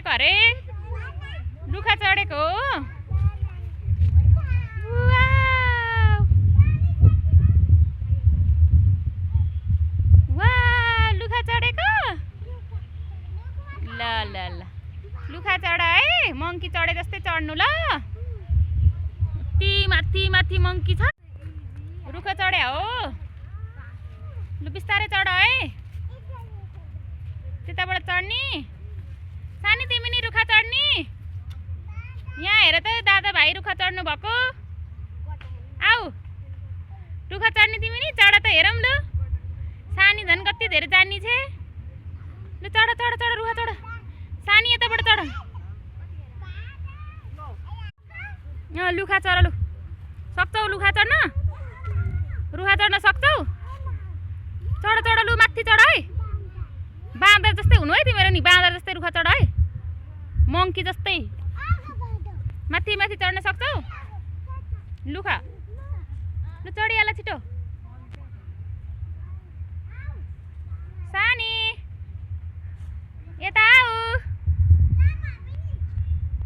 चढेको अरे लुखा चढेको लुखा चढेको ल ल ल लुखा चढ है मङ्की चढे जस्तै चढ्नु ल माथि माथि मङ्की छ रुखा चढ्या हो लु बिस्तारै चढ है त्यताबाट चढ्ने सानी तिमी नि रुखा चढ्ने यहाँ हेर त दादा भाइ रुखा चढ्नु भएको आऊ रुखा चढ्ने तिमी नि चढ त हेरौँ लु सानी झन् कति धेरै जान्नी छे लु चढ चढ चढ रुखा चढ सानी यताबाट चढ लुखा चढ लु सक्छौ लुखा चढ्न रुखा चढ्न सक्छौ चढ चढ लु माथि चढ है बाँदर जस्तै हुनु है तिमीहरू नि बाँदर जस्तै रुखा चढ है मङ्की जस्तै माथि माथि चढ्न सक्छौ लुखा लु चढिहाल छिटो